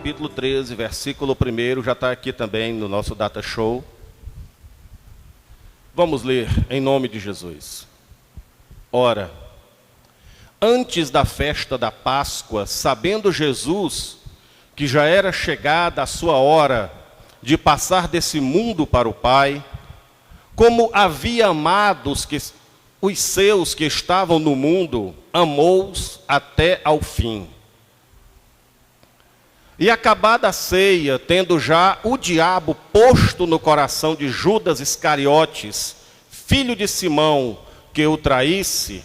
capítulo 13, versículo 1, já está aqui também no nosso data show. Vamos ler em nome de Jesus. Ora, antes da festa da Páscoa, sabendo Jesus que já era chegada a sua hora de passar desse mundo para o Pai, como havia amado os seus que estavam no mundo, amou-os até ao fim. E acabada a ceia, tendo já o diabo posto no coração de Judas Iscariotes, filho de Simão, que o traísse,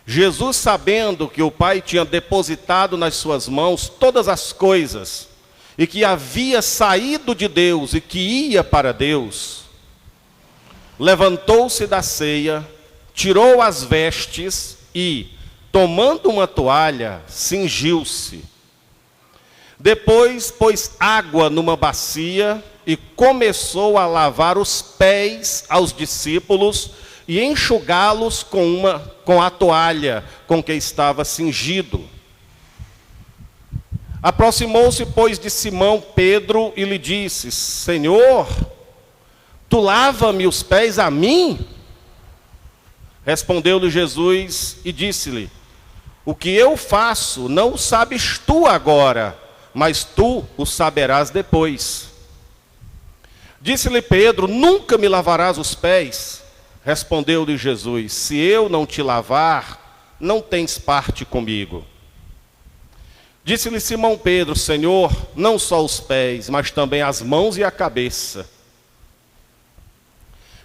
Jesus, sabendo que o Pai tinha depositado nas suas mãos todas as coisas, e que havia saído de Deus e que ia para Deus, levantou-se da ceia, tirou as vestes e, tomando uma toalha, cingiu-se. Depois pôs água numa bacia e começou a lavar os pés aos discípulos e enxugá-los com a toalha com que estava cingido. Aproximou-se, pois, de Simão Pedro e lhe disse: Senhor, tu lava-me os pés a mim? Respondeu-lhe Jesus e disse-lhe: o que eu faço não o sabes tu agora, mas tu o saberás depois. Disse-lhe Pedro: nunca me lavarás os pés? Respondeu-lhe Jesus: se eu não te lavar, não tens parte comigo. Disse-lhe Simão Pedro: Senhor, não só os pés, mas também as mãos e a cabeça.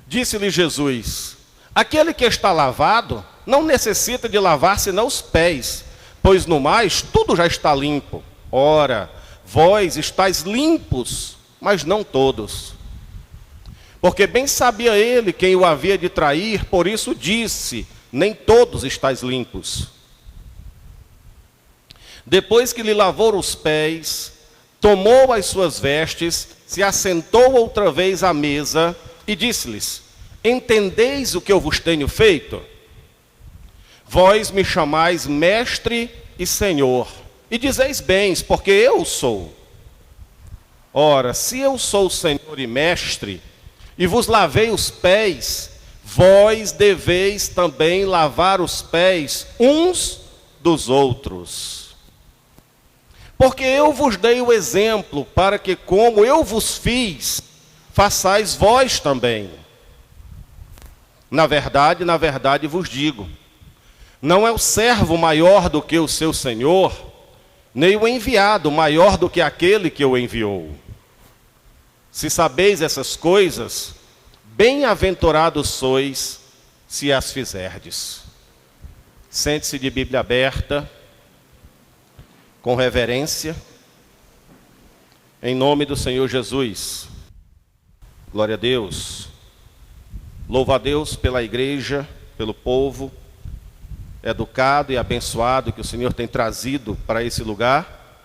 Disse-lhe Jesus: aquele que está lavado não necessita de lavar senão os pés, pois no mais tudo já está limpo. Ora, vós estáis limpos, mas não todos. Porque bem sabia ele quem o havia de trair, por isso disse: nem todos estáis limpos. Depois que lhe lavou os pés, tomou as suas vestes, se assentou outra vez à mesa e disse-lhes: entendeis o que eu vos tenho feito? Vós me chamais mestre e senhor, e dizeis bem, porque eu sou. Ora, se eu sou senhor e mestre, e vos lavei os pés, vós deveis também lavar os pés uns dos outros. Porque eu vos dei o exemplo, para que como eu vos fiz, façais vós também. Na verdade vos digo, não é o servo maior do que o seu senhor, nem o enviado maior do que aquele que o enviou. Se sabeis essas coisas, bem-aventurados sois, se as fizerdes. Sente-se de Bíblia aberta, com reverência, em nome do Senhor Jesus. Glória a Deus. Louvo a Deus pela igreja, pelo povo educado e abençoado que o Senhor tem trazido para esse lugar,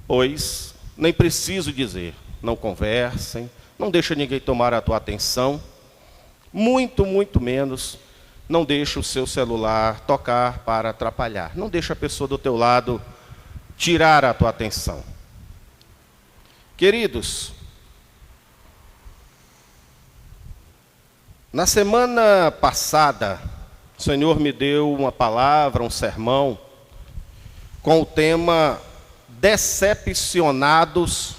pois nem preciso dizer, não conversem, não deixa ninguém tomar a tua atenção, muito menos, não deixa o seu celular tocar para atrapalhar, não deixa a pessoa do teu lado tirar a tua atenção. Queridos, na semana passada, o Senhor me deu uma palavra, um sermão, com o tema decepcionados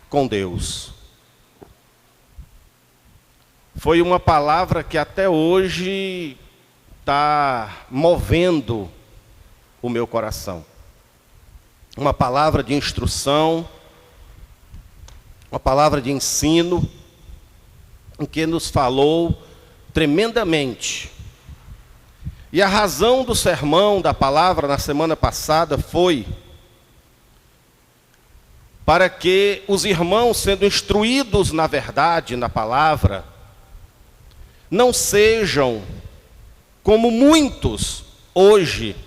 com Deus. Foi uma palavra que até hoje está movendo o meu coração. Uma palavra de instrução, uma palavra de ensino, em que nos falou tremendamente. E a razão do sermão, da palavra na semana passada foi para que os irmãos, sendo instruídos na verdade, na palavra, não sejam como muitos hoje,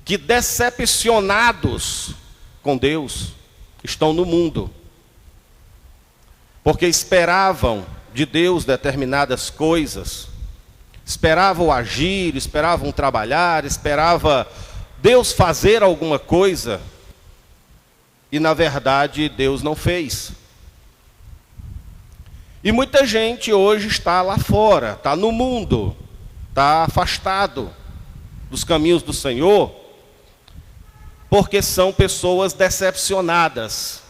que decepcionados com Deus estão no mundo, porque esperavam de Deus determinadas coisas, esperavam agir, esperavam trabalhar, esperava Deus fazer alguma coisa, e na verdade Deus não fez. E muita gente hoje está lá fora, está no mundo, está afastado dos caminhos do Senhor, porque são pessoas decepcionadas.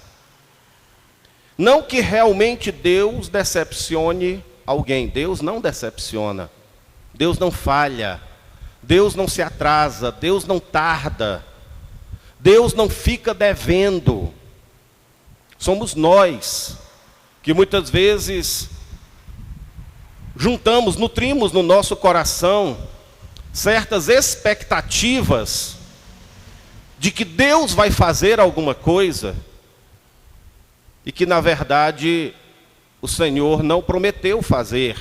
Não que realmente Deus decepcione alguém, Deus não decepciona, Deus não falha, Deus não se atrasa, Deus não tarda, Deus não fica devendo. Somos nós que muitas vezes juntamos, nutrimos no nosso coração certas expectativas de que Deus vai fazer alguma coisa e que na verdade o Senhor não prometeu fazer.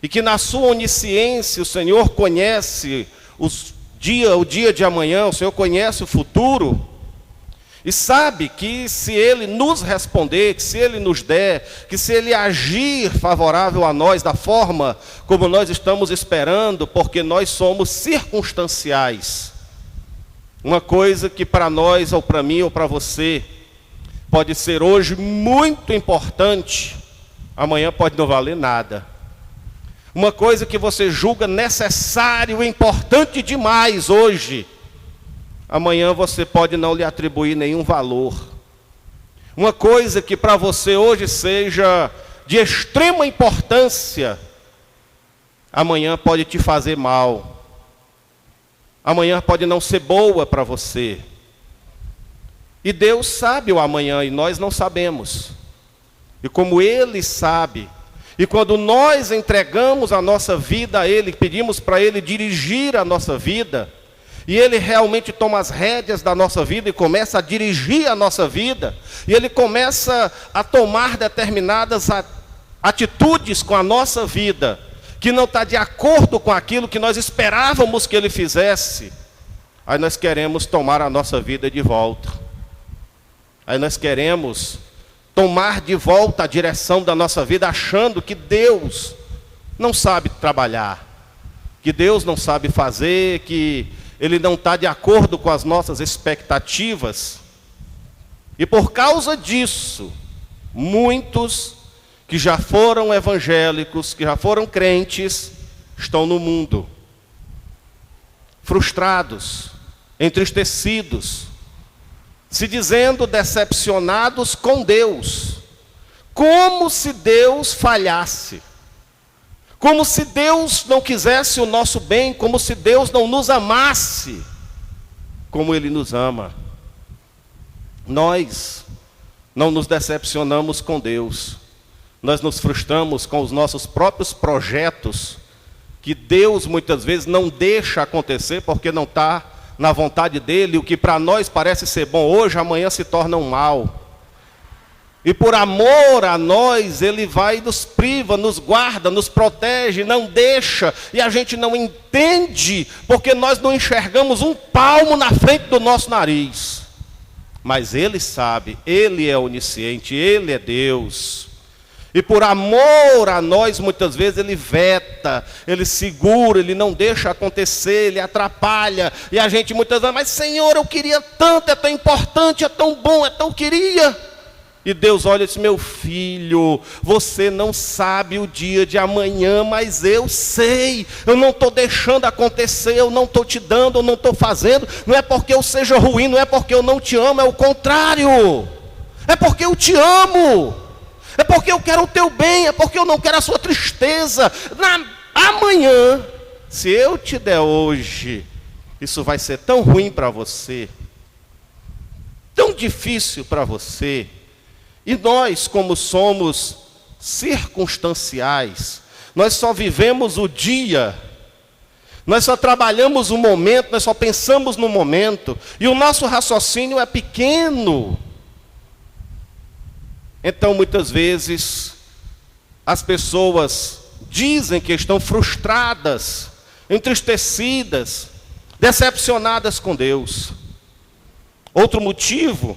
E que na sua onisciência o Senhor conhece o dia de amanhã, o Senhor conhece o futuro, e sabe que se Ele nos responder, que se Ele nos der, que se Ele agir favorável a nós da forma como nós estamos esperando, porque nós somos circunstanciais. Uma coisa que para nós, ou para mim, ou para você, pode ser hoje muito importante, amanhã pode não valer nada. Uma coisa que você julga necessário e importante demais hoje, amanhã você pode não lhe atribuir nenhum valor. Uma coisa que para você hoje seja de extrema importância, amanhã pode te fazer mal. Amanhã pode não ser boa para você. E Deus sabe o amanhã e nós não sabemos. E como Ele sabe, e quando nós entregamos a nossa vida a Ele, pedimos para Ele dirigir a nossa vida, e Ele realmente toma as rédeas da nossa vida e começa a dirigir a nossa vida, e Ele começa a tomar determinadas atitudes com a nossa vida, que não está de acordo com aquilo que nós esperávamos que Ele fizesse, aí nós queremos tomar a nossa vida de volta. Aí nós queremos tomar de volta a direção da nossa vida, achando que Deus não sabe trabalhar, que Deus não sabe fazer, que Ele não está de acordo com as nossas expectativas. E por causa disso, muitos que já foram evangélicos, que já foram crentes, estão no mundo, frustrados, entristecidos, se dizendo decepcionados com Deus, como se Deus falhasse, como se Deus não quisesse o nosso bem, como se Deus não nos amasse, como Ele nos ama. Nós não nos decepcionamos com Deus, nós nos frustramos com os nossos próprios projetos, que Deus muitas vezes não deixa acontecer, porque não está na vontade dEle. O que para nós parece ser bom hoje, amanhã se torna um mal. E por amor a nós, Ele vai e nos priva, nos guarda, nos protege, não deixa. E a gente não entende, porque nós não enxergamos um palmo na frente do nosso nariz. Mas Ele sabe, Ele é onisciente, Ele é Deus. E por amor a nós, muitas vezes, Ele veta, Ele segura, Ele não deixa acontecer, Ele atrapalha. E a gente muitas vezes, mas Senhor, eu queria tanto, é tão importante, é tão bom, é tão queria. E Deus olha e diz, meu filho, você não sabe o dia de amanhã, mas eu sei. Eu não estou deixando acontecer, eu não estou te dando, eu não estou fazendo. Não é porque eu seja ruim, não é porque eu não te amo, é o contrário. É porque eu te amo. É porque eu quero o teu bem, é porque eu não quero a sua tristeza. Amanhã, se eu te der hoje, isso vai ser tão ruim para você, tão difícil para você. E nós, como somos circunstanciais, nós só vivemos o dia, nós só trabalhamos o momento, nós só pensamos no momento, e o nosso raciocínio é pequeno. Então, muitas vezes, as pessoas dizem que estão frustradas, entristecidas, decepcionadas com Deus. Outro motivo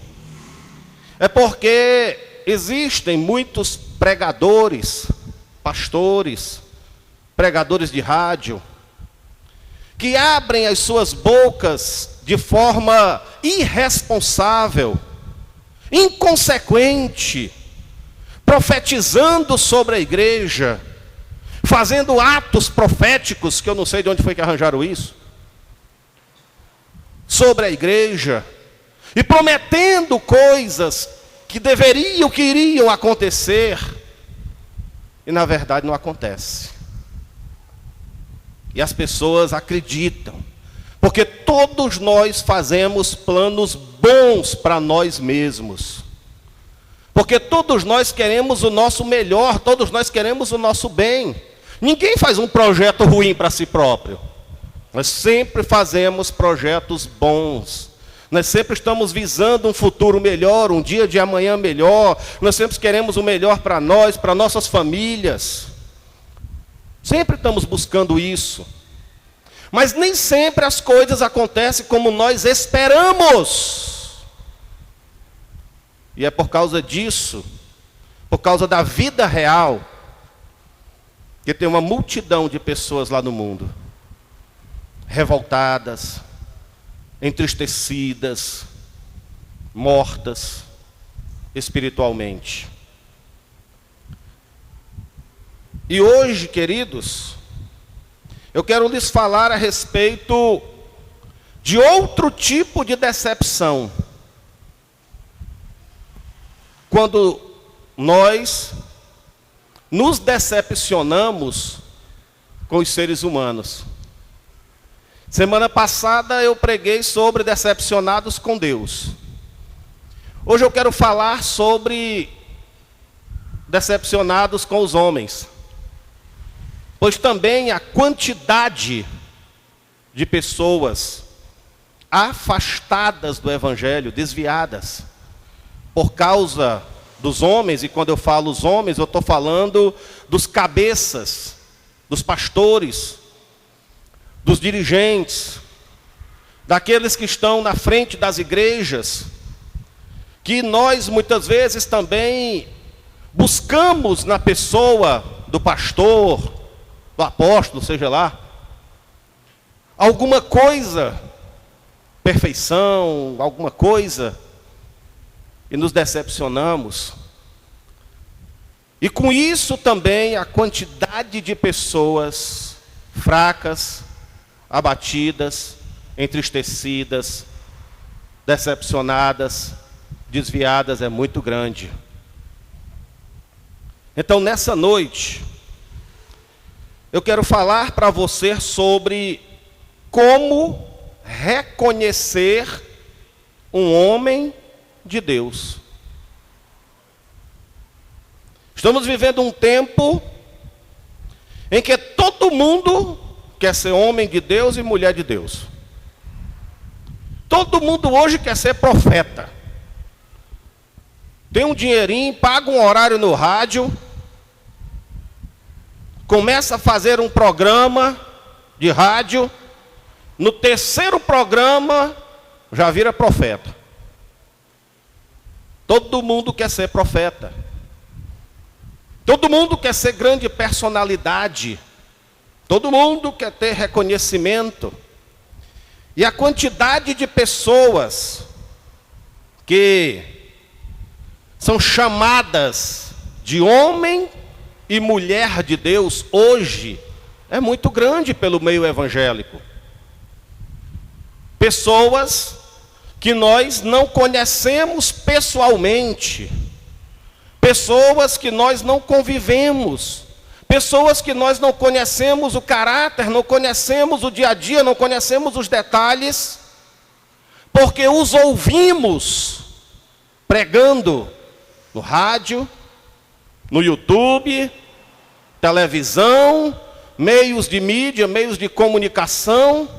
é porque existem muitos pregadores, pastores, pregadores de rádio, que abrem as suas bocas de forma irresponsável, inconsequente, profetizando sobre a igreja, fazendo atos proféticos, que eu não sei de onde foi que arranjaram isso, sobre a igreja, e prometendo coisas que deveriam, que iriam acontecer, e na verdade não acontece. E as pessoas acreditam, porque todos nós fazemos planos bons para nós mesmos, porque todos nós queremos o nosso melhor, todos nós queremos o nosso bem. Ninguém faz um projeto ruim para si próprio. Nós sempre fazemos projetos bons. Nós sempre estamos visando um futuro melhor, um dia de amanhã melhor. Nós sempre queremos o melhor para nós, para nossas famílias. Sempre estamos buscando isso. Mas nem sempre as coisas acontecem como nós esperamos. E é por causa disso, por causa da vida real, que tem uma multidão de pessoas lá no mundo, revoltadas, entristecidas, mortas espiritualmente. E hoje, queridos, eu quero lhes falar a respeito de outro tipo de decepção. Quando nós nos decepcionamos com os seres humanos. Semana passada eu preguei sobre decepcionados com Deus. Hoje eu quero falar sobre decepcionados com os homens. Pois também a quantidade de pessoas afastadas do Evangelho, desviadas, por causa dos homens, e quando eu falo os homens, eu estou falando dos cabeças, dos pastores, dos dirigentes, daqueles que estão na frente das igrejas, que nós muitas vezes também buscamos na pessoa do pastor, do apóstolo, seja lá, alguma coisa, perfeição, alguma coisa, e nos decepcionamos. E com isso também a quantidade de pessoas fracas, abatidas, entristecidas, decepcionadas, desviadas é muito grande. Então nessa noite, eu quero falar para você sobre como reconhecer um homem de Deus. Estamos vivendo um tempo em que todo mundo quer ser homem de Deus e mulher de Deus. Todo mundo hoje quer ser profeta. Tem um dinheirinho, paga um horário no rádio, começa a fazer um programa de rádio, no terceiro programa já vira profeta. Todo mundo quer ser profeta. Todo mundo quer ser grande personalidade. Todo mundo quer ter reconhecimento. E a quantidade de pessoas que são chamadas de homem e mulher de Deus hoje é muito grande pelo meio evangélico. Pessoas que nós não conhecemos pessoalmente, pessoas que nós não convivemos, pessoas que nós não conhecemos o caráter, não conhecemos o dia a dia, não conhecemos os detalhes, porque os ouvimos pregando no rádio, no YouTube, televisão, meios de mídia, meios de comunicação.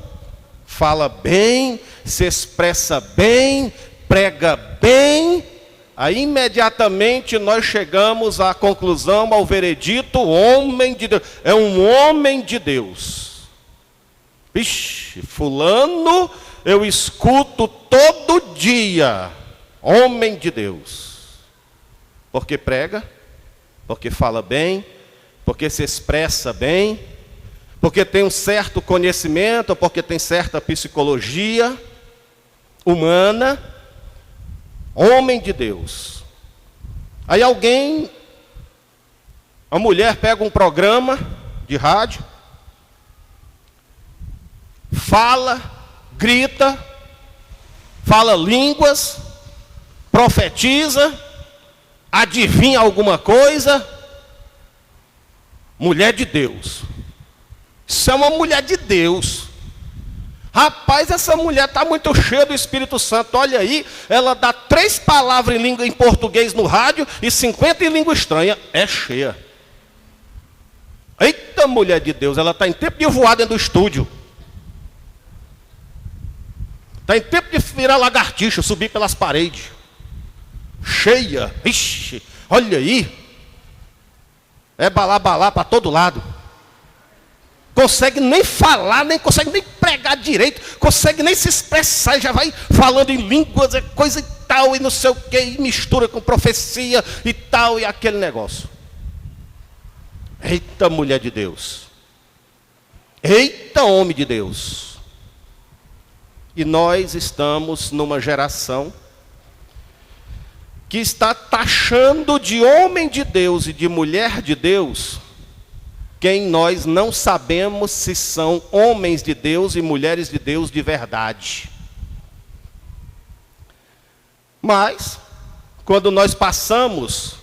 Fala bem, se expressa bem, prega bem, aí imediatamente nós chegamos à conclusão, ao veredito, homem de Deus, é um homem de Deus. Vixe, fulano eu escuto todo dia, homem de Deus. Porque prega, porque fala bem, porque se expressa bem, porque tem um certo conhecimento, porque tem certa psicologia humana. Homem de Deus. Aí a mulher pega um programa de rádio, fala, grita, fala línguas, profetiza, adivinha alguma coisa. Mulher de Deus. Isso é uma mulher de Deus. Rapaz, essa mulher está muito cheia do Espírito Santo. Olha aí, ela dá 3 palavras em português no rádio e 50 em língua estranha. É cheia. Eita, mulher de Deus, ela está em tempo de voar dentro do estúdio. Está em tempo de virar lagartixa, subir pelas paredes. Cheia. Ixi, olha aí. É balá para todo lado. Consegue nem falar, nem consegue nem pregar direito, consegue nem se expressar, já vai falando em línguas, coisa e tal, e não sei o que, e mistura com profecia e tal, e aquele negócio. Eita, mulher de Deus. Eita, homem de Deus. E nós estamos numa geração que está taxando de homem de Deus e de mulher de Deus quem nós não sabemos se são homens de Deus e mulheres de Deus de verdade. Mas, quando nós passamos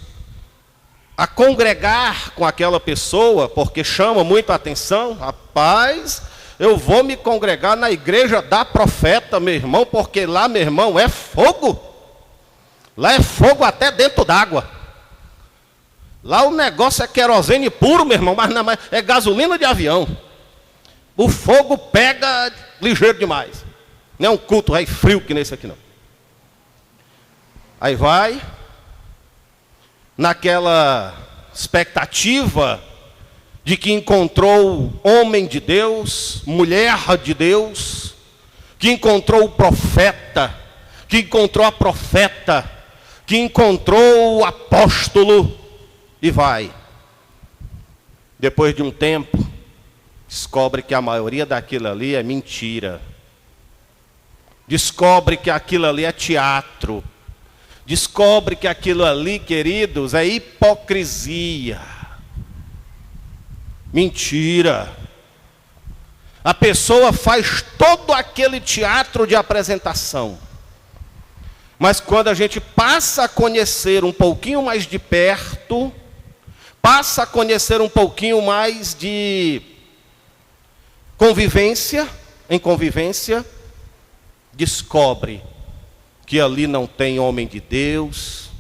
a congregar com aquela pessoa, porque chama muito a atenção, rapaz, eu vou me congregar na igreja da profeta, meu irmão, porque lá, meu irmão, é fogo. Lá é fogo até dentro d'água. Lá o negócio é querosene puro, meu irmão, mas não é gasolina de avião. O fogo pega ligeiro demais. Não é um culto rei frio que nesse aqui não. Aí vai, naquela expectativa de que encontrou homem de Deus, mulher de Deus, que encontrou o profeta, que encontrou a profeta, que encontrou o apóstolo, e vai. Depois de um tempo, descobre que a maioria daquilo ali é mentira. Descobre que aquilo ali é teatro. Descobre que aquilo ali, queridos, é hipocrisia. Mentira. A pessoa faz todo aquele teatro de apresentação. Mas quando a gente passa a conhecer um pouquinho mais de perto, passa a conhecer um pouquinho mais de convivência, descobre que ali não tem homem de Deus,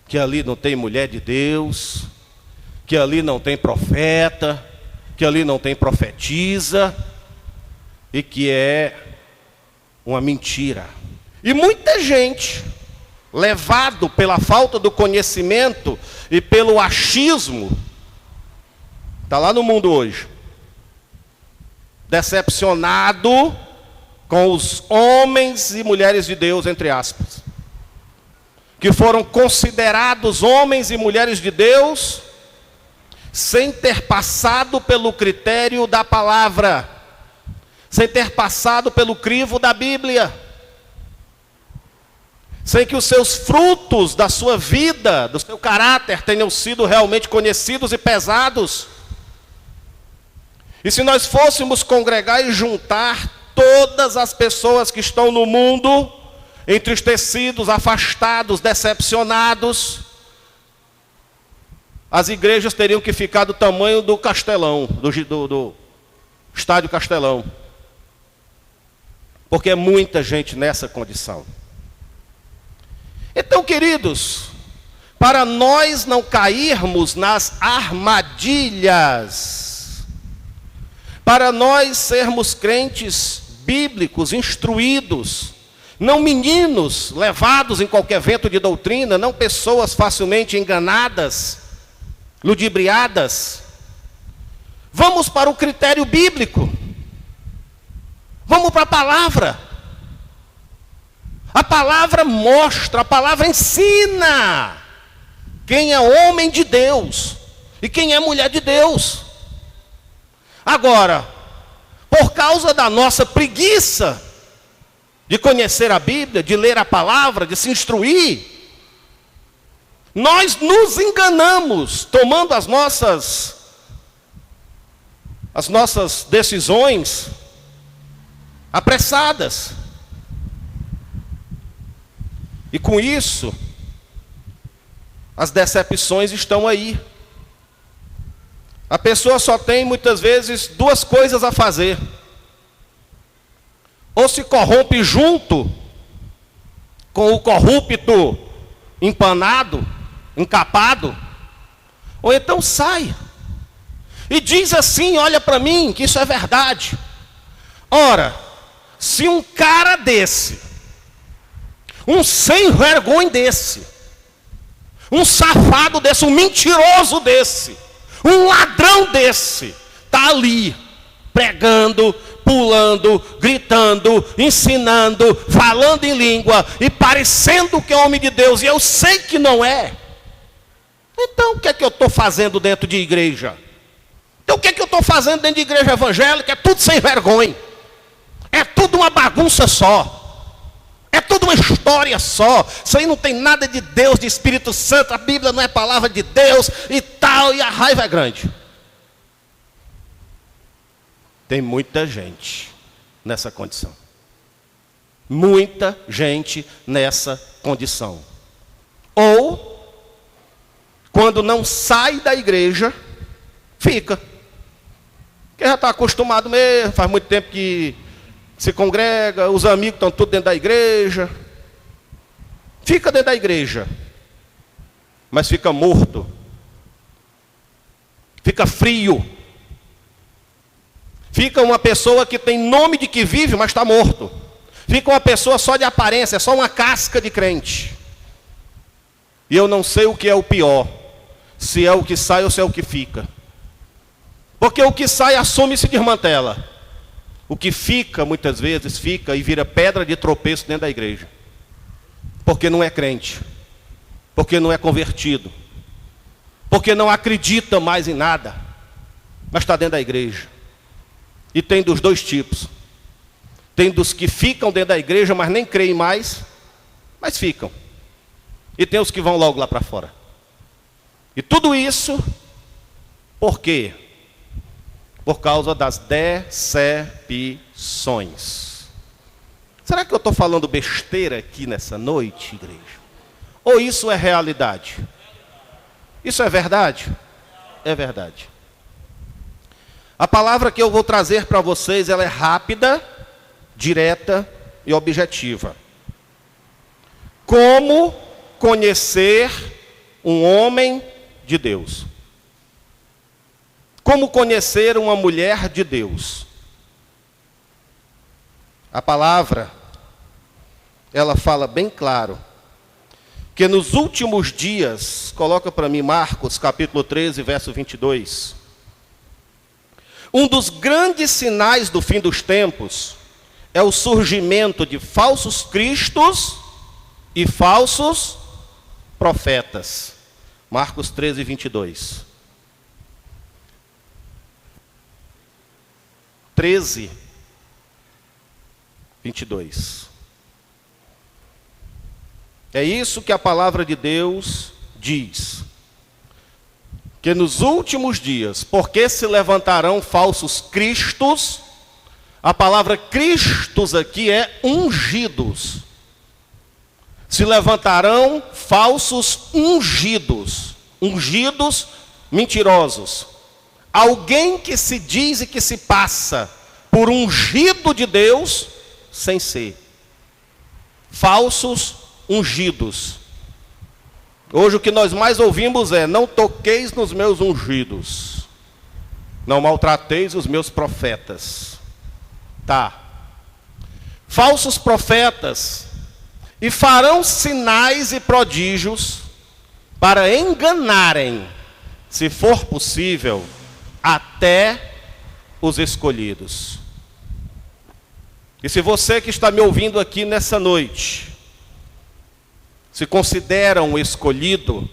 que ali não tem mulher de Deus, que ali não tem profeta, que ali não tem profetisa, e que é uma mentira. E muita gente, levado pela falta do conhecimento e pelo achismo, está lá no mundo hoje, decepcionado com os homens e mulheres de Deus, entre aspas, que foram considerados homens e mulheres de Deus, sem ter passado pelo critério da palavra, sem ter passado pelo crivo da Bíblia, sem que os seus frutos da sua vida, do seu caráter, tenham sido realmente conhecidos e pesados. E se nós fôssemos congregar e juntar todas as pessoas que estão no mundo, entristecidos, afastados, decepcionados, as igrejas teriam que ficar do tamanho do Castelão, do Estádio Castelão. Porque é muita gente nessa condição. Então, queridos, para nós não cairmos nas armadilhas, para nós sermos crentes bíblicos, instruídos, não meninos levados em qualquer vento de doutrina, não pessoas facilmente enganadas, ludibriadas, vamos para o critério bíblico, vamos para a palavra. A palavra mostra, a palavra ensina quem é homem de Deus e quem é mulher de Deus. Agora, por causa da nossa preguiça de conhecer a Bíblia, de ler a palavra, de se instruir. Nós nos enganamos tomando as nossas decisões apressadas. E com isso, as decepções estão aí. A pessoa só tem muitas vezes duas coisas a fazer: ou se corrompe junto com o corrupto empanado, encapado, ou então sai e diz assim: olha para mim, que isso é verdade. Ora, se um cara desse, um sem vergonha desse, um safado desse, um mentiroso desse, um ladrão desse, está ali, pregando, pulando, gritando, ensinando, falando em língua, e parecendo que é homem de Deus, e eu sei que não é. Então o que é que eu estou fazendo dentro de igreja? Então o que é que eu estou fazendo dentro de igreja evangélica? É tudo sem vergonha. É tudo uma bagunça só. É tudo uma história só. Isso aí não tem nada de Deus, de Espírito Santo. A Bíblia não é palavra de Deus e tal. E a raiva é grande. Tem muita gente nessa condição. Muita gente nessa condição. Ou, quando não sai da igreja, fica. Porque já está acostumado mesmo, faz muito tempo que se congrega, os amigos estão todos dentro da igreja. Fica dentro da igreja, mas fica morto. Fica frio. Fica uma pessoa que tem nome de que vive, mas está morto. Fica uma pessoa só de aparência, é só uma casca de crente. E eu não sei o que é o pior, se é o que sai ou se é o que fica. Porque o que sai assume e se desmantela. O que fica, muitas vezes, fica e vira pedra de tropeço dentro da igreja. Porque não é crente. Porque não é convertido. Porque não acredita mais em nada. Mas está dentro da igreja. E tem dos dois tipos. Tem dos que ficam dentro da igreja, mas nem creem mais, mas ficam. E tem os que vão logo lá para fora. E tudo isso, por quê? Por causa das decepções. Será que eu estou falando besteira aqui nessa noite, igreja? Ou isso é realidade? Isso é verdade? É verdade. A palavra que eu vou trazer para vocês, ela é rápida, direta e objetiva. Como conhecer um homem de Deus? Como conhecer uma mulher de Deus? A palavra, ela fala bem claro, que nos últimos dias, coloca para mim Marcos capítulo 13, verso 22. Um dos grandes sinais do fim dos tempos é o surgimento de falsos cristos e falsos profetas. Marcos 13, 22. 13, 22. É isso que a palavra de Deus diz. Que nos últimos dias, porque se levantarão falsos cristos, a palavra cristos aqui é ungidos. Se levantarão falsos ungidos. Ungidos mentirosos. Alguém que se diz e que se passa por ungido de Deus, sem ser. Falsos ungidos. Hoje o que nós mais ouvimos é: não toqueis nos meus ungidos. Não maltrateis os meus profetas. Tá. Falsos profetas. E farão sinais e prodígios para enganarem, se for possível, até os escolhidos. E se você que está me ouvindo aqui nessa noite se considera um escolhido,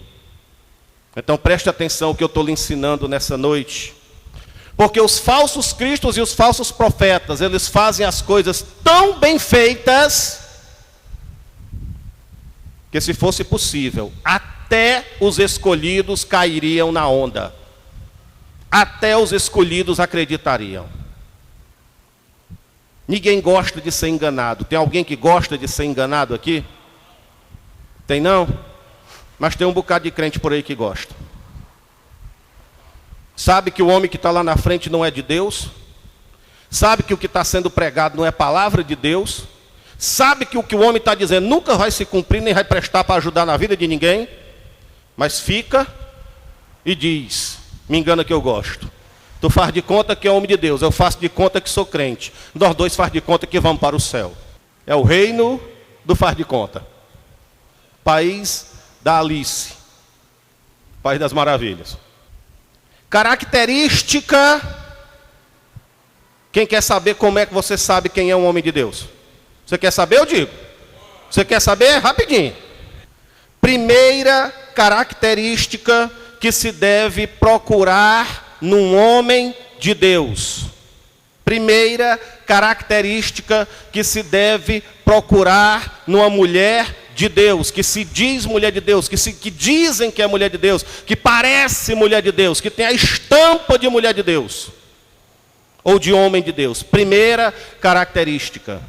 então preste atenção ao que eu estou lhe ensinando nessa noite. Porque os falsos cristos e os falsos profetas, eles fazem as coisas tão bem feitas, que se fosse possível, até os escolhidos cairiam na onda. Até os escolhidos acreditariam. Ninguém gosta de ser enganado. Tem alguém que gosta de ser enganado aqui? Tem não? Mas tem um bocado de crente por aí que gosta. Sabe que o homem que está lá na frente não é de Deus? Sabe que o que está sendo pregado não é palavra de Deus? Sabe que o homem está dizendo nunca vai se cumprir, nem vai prestar para ajudar na vida de ninguém? Mas fica e diz, me engana que eu gosto. Tu faz de conta que é homem de Deus, eu faço de conta que sou crente. Nós dois faz de conta que vamos para o céu. É o reino do faz de conta. País da Alice. País das maravilhas. Característica. Quem quer saber como é que você sabe quem é um homem de Deus? Você quer saber? Eu digo. Você quer saber? Rapidinho. Primeira característica que se deve procurar num homem de Deus. Primeira característica que se deve procurar numa mulher de Deus, que se diz mulher de Deus, que dizem que é mulher de Deus, que parece mulher de Deus, que tem a estampa de mulher de Deus, ou de homem de Deus. Primeira característica: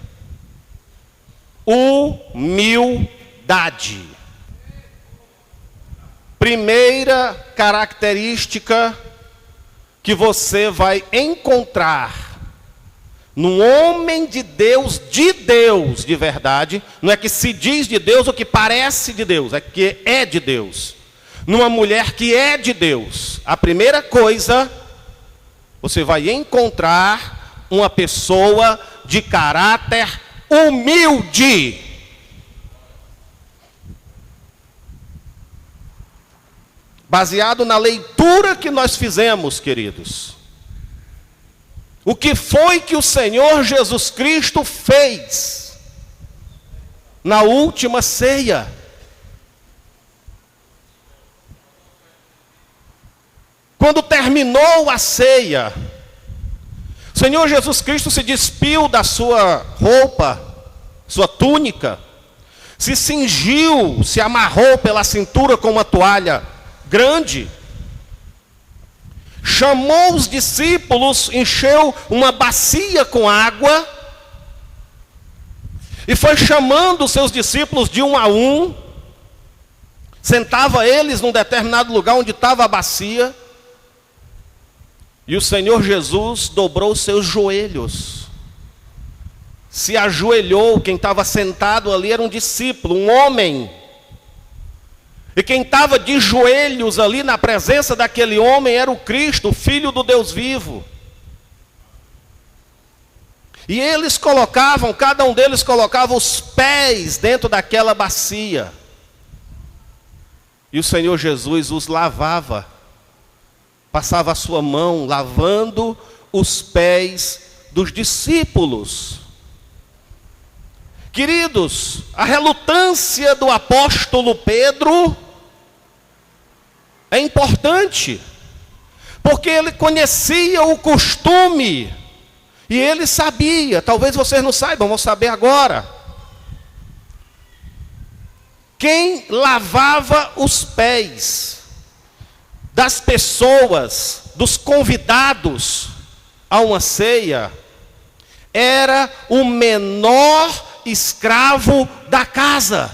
humildade. Primeira característica que você vai encontrar num homem de Deus de verdade, não é que se diz de Deus ou que parece de Deus, é que é de Deus. Numa mulher que é de Deus, a primeira coisa, você vai encontrar uma pessoa de caráter humilde. Baseado na leitura que nós fizemos, queridos. O que foi que o Senhor Jesus Cristo fez na última ceia? Quando terminou a ceia, o Senhor Jesus Cristo se despiu da sua roupa, sua túnica, se cingiu, se amarrou pela cintura com uma toalha grande, chamou os discípulos, encheu uma bacia com água e foi chamando os seus discípulos de um a um, sentava eles num determinado lugar onde estava a bacia, e o Senhor Jesus dobrou os seus joelhos, se ajoelhou. Quem estava sentado ali era um discípulo, um homem. E quem estava de joelhos ali na presença daquele homem era o Cristo, o Filho do Deus vivo. E eles colocavam, cada um deles colocava os pés dentro daquela bacia. E o Senhor Jesus os lavava. Passava a sua mão lavando os pés dos discípulos. Queridos, a relutância do apóstolo Pedro é importante, porque ele conhecia o costume, e ele sabia, talvez vocês não saibam, vão saber agora. Quem lavava os pés das pessoas, dos convidados a uma ceia, era o menor escravo da casa.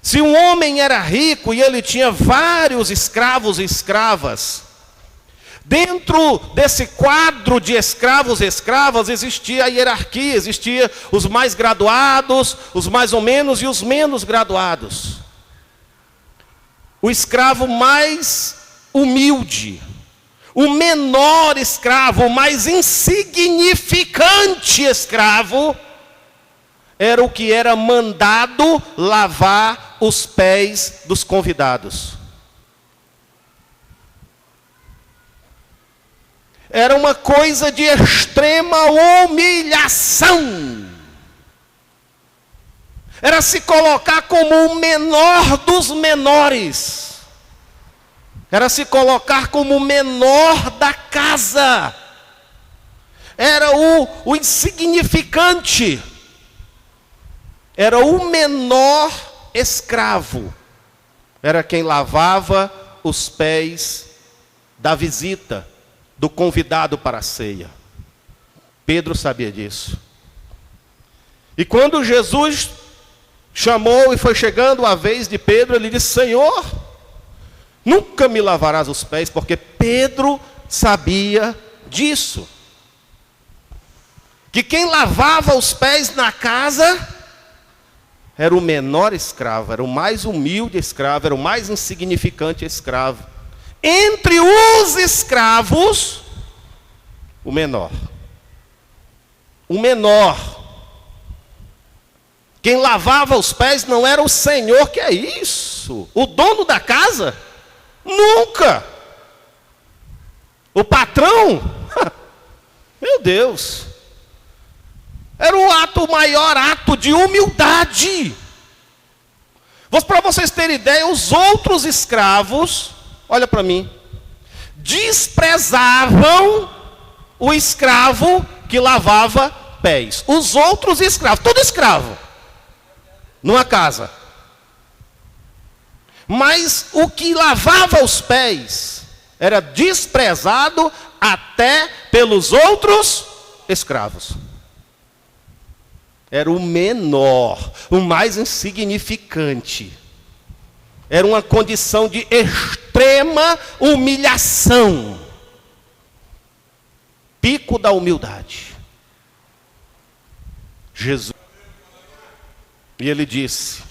Se um homem era rico e ele tinha vários escravos e escravas, dentro desse quadro de escravos e escravas existia a hierarquia, existia os mais graduados, os mais ou menos e os menos graduados. O escravo mais humilde, o menor escravo, o mais insignificante escravo, era o que era mandado lavar os pés dos convidados. Era uma coisa de extrema humilhação. Era se colocar como o menor dos menores. era se colocar como o menor da casa, era o insignificante, era o menor escravo, era quem lavava os pés da visita, do convidado para a ceia. Pedro sabia disso. E quando Jesus chamou e foi chegando a vez de Pedro, ele disse: Senhor, nunca me lavarás os pés, porque Pedro sabia disso. Que quem lavava os pés na casa era o menor escravo, era o mais humilde escravo, era o mais insignificante escravo. Entre os escravos, o menor. O menor. Quem lavava os pés não era o Senhor, que é isso? O dono da casa? Nunca. O patrão? Meu Deus. Era o maior ato de humildade. Para vocês terem ideia, os outros escravos, olha para mim, desprezavam o escravo que lavava pés. Os outros escravos, todo escravo, numa casa. Mas o que lavava os pés era desprezado até pelos outros escravos. Era o menor, o mais insignificante. Era uma condição de extrema humilhação. Pico da humildade. Jesus. E ele disse: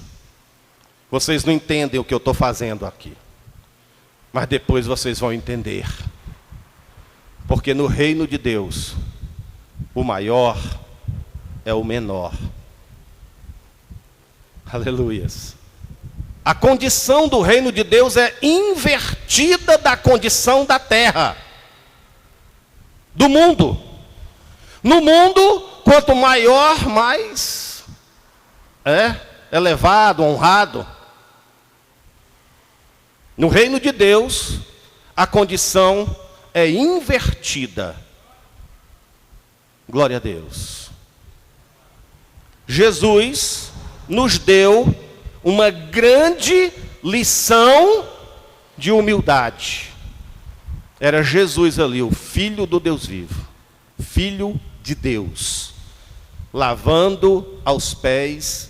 vocês não entendem o que eu estou fazendo aqui, mas depois vocês vão entender. Porque no reino de Deus, o maior é o menor. Aleluias. A condição do reino de Deus é invertida da condição da terra, do mundo. No mundo, quanto maior, mais elevado, honrado. No reino de Deus, a condição é invertida. Glória a Deus. Jesus nos deu uma grande lição de humildade. Era Jesus ali, o Filho do Deus vivo, Filho de Deus, lavando aos pés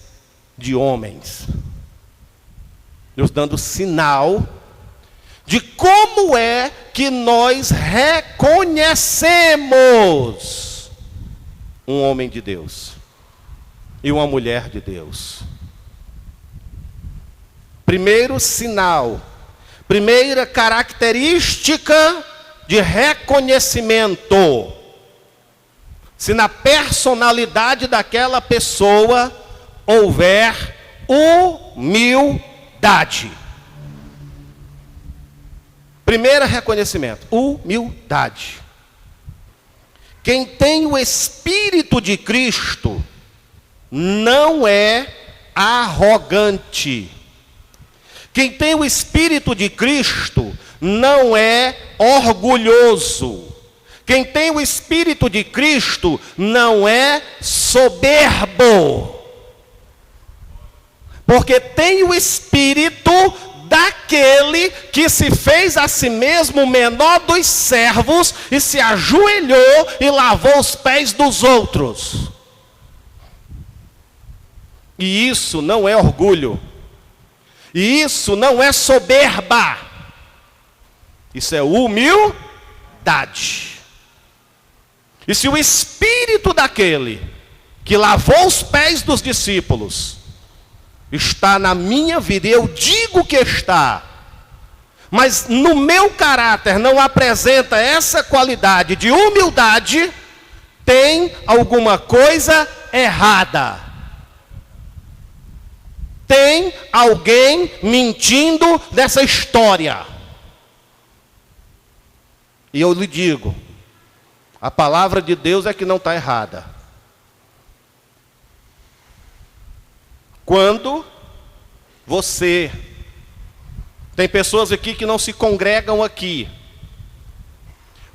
de homens, nos dando sinal de como é que nós reconhecemos um homem de Deus e uma mulher de Deus. Primeiro sinal, primeira característica de reconhecimento: se na personalidade daquela pessoa houver humildade. Primeiro reconhecimento: humildade. Quem tem o Espírito de Cristo não é arrogante. Quem tem o Espírito de Cristo não é orgulhoso. Quem tem o Espírito de Cristo não é soberbo. Porque tem o Espírito daquele que se fez a si mesmo o menor dos servos e se ajoelhou e lavou os pés dos outros. E isso não é orgulho. E isso não é soberba. Isso é humildade. E se o Espírito daquele que lavou os pés dos discípulos está na minha vida, e eu digo que está, mas no meu caráter não apresenta essa qualidade de humildade, tem alguma coisa errada. Tem alguém mentindo nessa história. E eu lhe digo, a palavra de Deus é que não está errada. Quando você Tem pessoas aqui que não se congregam aqui.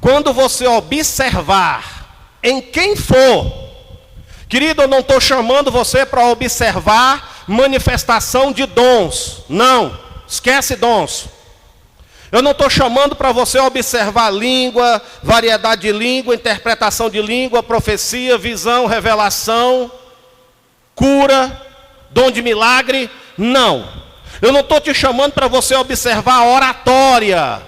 Quando você observar em quem for, querido, eu não estou chamando você para observar manifestação de dons. Não, esquece dons. Eu não estou chamando para você observar língua, variedade de língua, interpretação de língua, profecia, visão, revelação, cura, dom de milagre. Não. Eu não estou te chamando para você observar a oratória.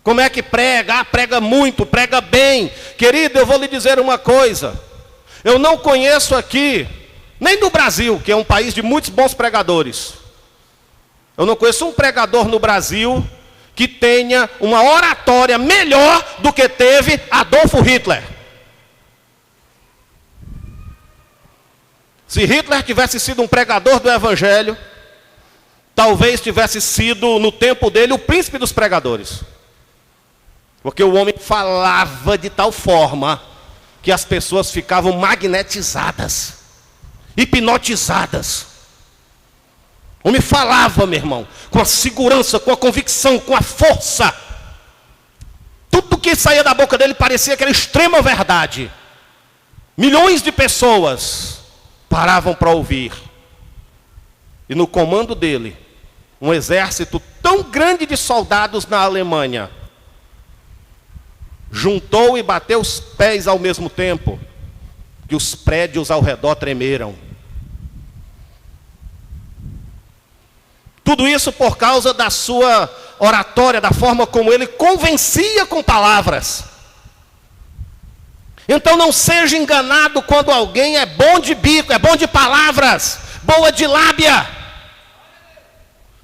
Como é que prega? Ah, prega muito, prega bem. Querido, eu vou lhe dizer uma coisa. Eu não conheço aqui, nem no Brasil, que é um país de muitos bons pregadores. Eu não conheço um pregador no Brasil que tenha uma oratória melhor do que teve Adolfo Hitler. Se Hitler tivesse sido um pregador do Evangelho, talvez tivesse sido, no tempo dele, o príncipe dos pregadores. Porque o homem falava de tal forma que as pessoas ficavam magnetizadas, hipnotizadas. O homem falava, meu irmão, com a segurança, com a convicção, com a força. Tudo que saía da boca dele parecia que era extrema verdade. Milhões de pessoas paravam para ouvir. E no comando dele, um exército tão grande de soldados na Alemanha juntou e bateu os pés ao mesmo tempo, que os prédios ao redor tremeram. Tudo isso por causa da sua oratória, da forma como ele convencia com palavras. Então não seja enganado quando alguém é bom de bico, é bom de palavras, boa de lábia.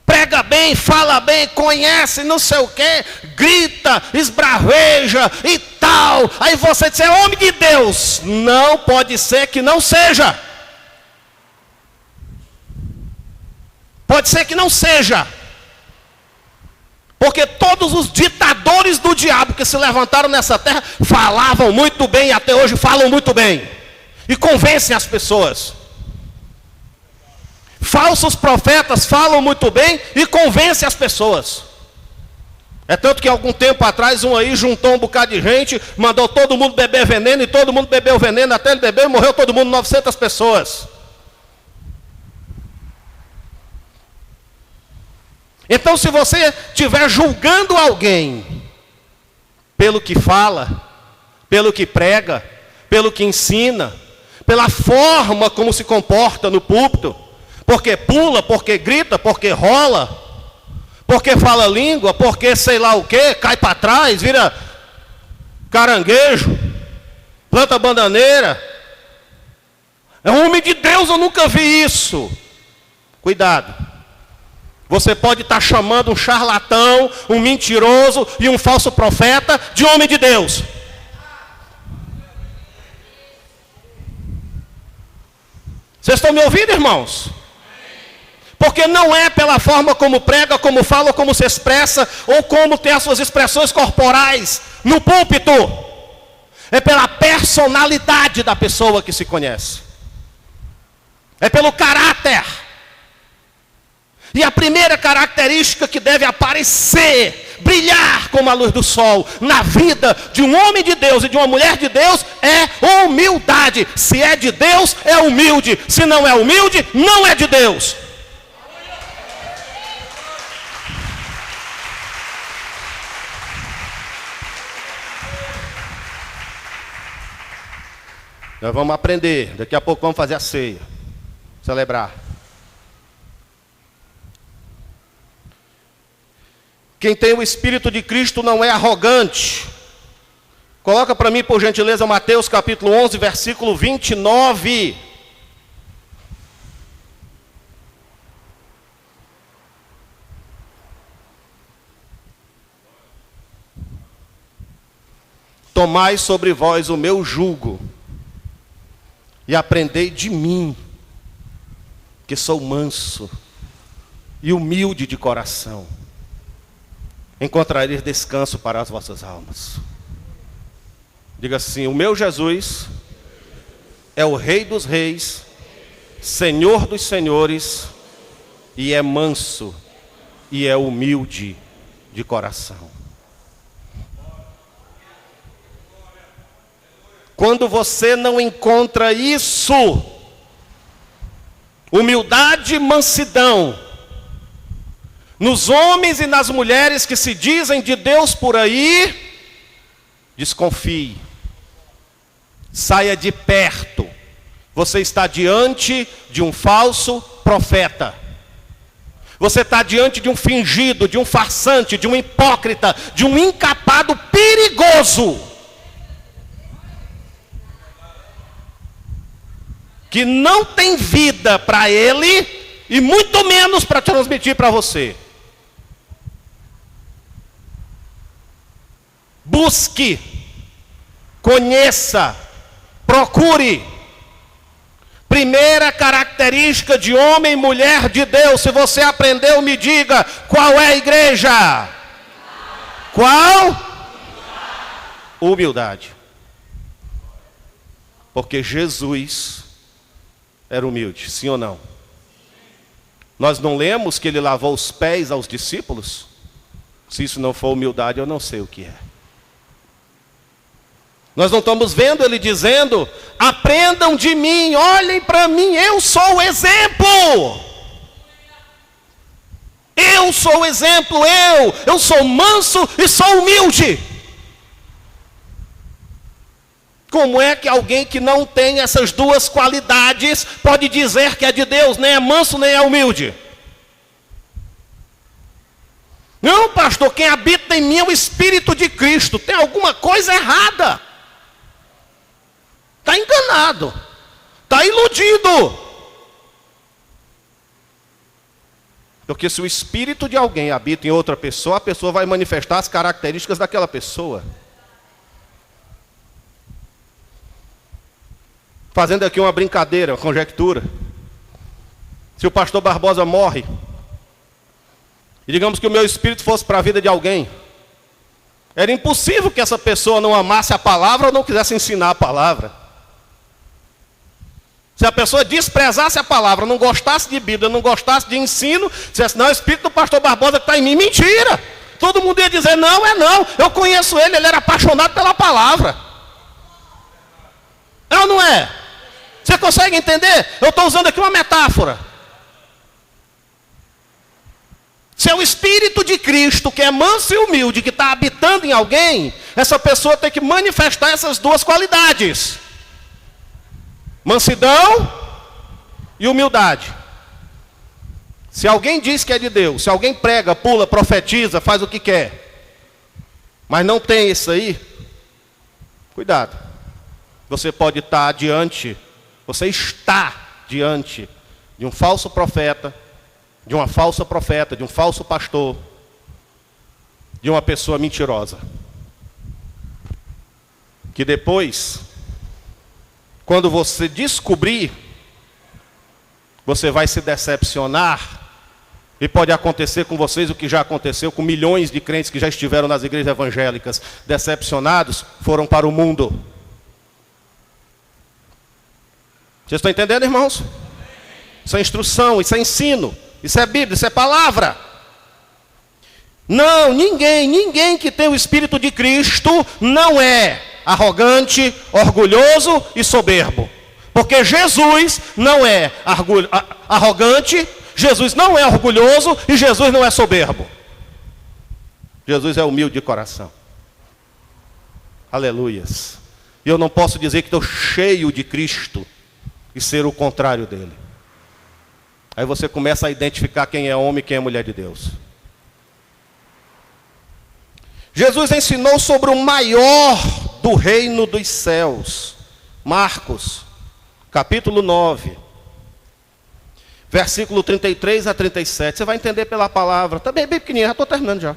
Prega bem, fala bem, conhece, não sei o quê, grita, esbraveja e tal. Aí você diz, é homem de Deus. Não pode ser que não seja. Pode ser que não seja. Porque todos os ditadores do diabo que se levantaram nessa terra falavam muito bem e até hoje falam muito bem. E convencem as pessoas. Falsos profetas falam muito bem e convencem as pessoas. É tanto que algum tempo atrás um aí juntou um bocado de gente, mandou todo mundo beber veneno e todo mundo bebeu veneno, até ele beber e morreu todo mundo, 900 pessoas. Então se você estiver julgando alguém pelo que fala, pelo que prega, pelo que ensina, pela forma como se comporta no púlpito, porque pula, porque grita, porque rola, porque fala língua, porque sei lá o que, cai para trás, vira caranguejo, planta bananeira. É um homem de Deus, eu nunca vi isso. Cuidado. Você pode estar chamando um charlatão, um mentiroso e um falso profeta de homem de Deus. Vocês estão me ouvindo, irmãos? Porque não é pela forma como prega, como fala, como se expressa, ou como tem as suas expressões corporais no púlpito. É pela personalidade da pessoa que se conhece. É pelo caráter. E a primeira característica que deve aparecer, brilhar como a luz do sol, na vida de um homem de Deus e de uma mulher de Deus, é humildade. Se é de Deus, é humilde. Se não é humilde, não é de Deus. Nós vamos aprender, daqui a pouco vamos fazer a ceia, celebrar. Quem tem o Espírito de Cristo não é arrogante. Coloca para mim, por gentileza, Mateus capítulo 11, versículo 29. Tomai sobre vós o meu jugo e aprendei de mim, que sou manso e humilde de coração. Encontrareis descanso para as vossas almas. Diga assim: o meu Jesus é o Rei dos Reis, Senhor dos Senhores, e é manso e é humilde de coração. Quando você não encontra isso, humildade e mansidão, nos homens e nas mulheres que se dizem de Deus por aí, desconfie. Saia de perto. Você está diante de um falso profeta. Você está diante de um fingido, de um farsante, de um hipócrita, de um incapado perigoso. Que não tem vida para ele e muito menos para transmitir para você. Busque, conheça, procure. Primeira característica de homem e mulher de Deus. Se você aprendeu, me diga, qual é a igreja? Qual? Humildade. Porque Jesus era humilde, sim ou não? Nós não lemos que ele lavou os pés aos discípulos? Se isso não for humildade, eu não sei o que é. Nós não estamos vendo ele dizendo, aprendam de mim, olhem para mim, eu sou o exemplo. Eu sou o exemplo, eu sou manso e sou humilde. Como é que alguém que não tem essas duas qualidades pode dizer que é de Deus, nem é manso, nem é humilde? Não, pastor, quem habita em mim é o Espírito de Cristo. Tem alguma coisa errada. Está enganado. Está iludido. Porque se o Espírito de alguém habita em outra pessoa, a pessoa vai manifestar as características daquela pessoa. Fazendo aqui uma brincadeira, uma conjectura. Se o pastor Barbosa morre, e digamos que o meu espírito fosse para a vida de alguém, era impossível que essa pessoa não amasse a palavra ou não quisesse ensinar a palavra. Se a pessoa desprezasse a palavra, não gostasse de Bíblia, não gostasse de ensino, dissesse, não, o espírito do pastor Barbosa que está em mim, mentira. Todo mundo ia dizer, não, é não, eu conheço ele era apaixonado pela palavra. É ou não é? Você consegue entender? Eu estou usando aqui uma metáfora. Se é o Espírito de Cristo, que é manso e humilde, que está habitando em alguém, essa pessoa tem que manifestar essas duas qualidades. Mansidão e humildade. Se alguém diz que é de Deus, se alguém prega, pula, profetiza, faz o que quer, mas não tem isso aí, cuidado. Você pode estar diante, você está diante de um falso profeta, de uma falsa profeta, de um falso pastor, de uma pessoa mentirosa. Que depois, quando você descobrir, você vai se decepcionar. E pode acontecer com vocês o que já aconteceu com milhões de crentes que já estiveram nas igrejas evangélicas. Decepcionados, foram para o mundo. Vocês estão entendendo, irmãos? Isso é instrução, isso é ensino, isso é Bíblia, isso é palavra. Não, ninguém que tem o Espírito de Cristo não é arrogante, orgulhoso e soberbo. Porque Jesus não é arrogante, Jesus não é orgulhoso e Jesus não é soberbo. Jesus é humilde de coração. Aleluias. E eu não posso dizer que estou cheio de Cristo e ser o contrário dele. Aí você começa a identificar quem é homem e quem é mulher de Deus. Jesus ensinou sobre o maior do reino dos céus. Marcos, capítulo 9, versículo 33 a 37. Você vai entender pela palavra. Está bem pequenininho, já estou terminando já.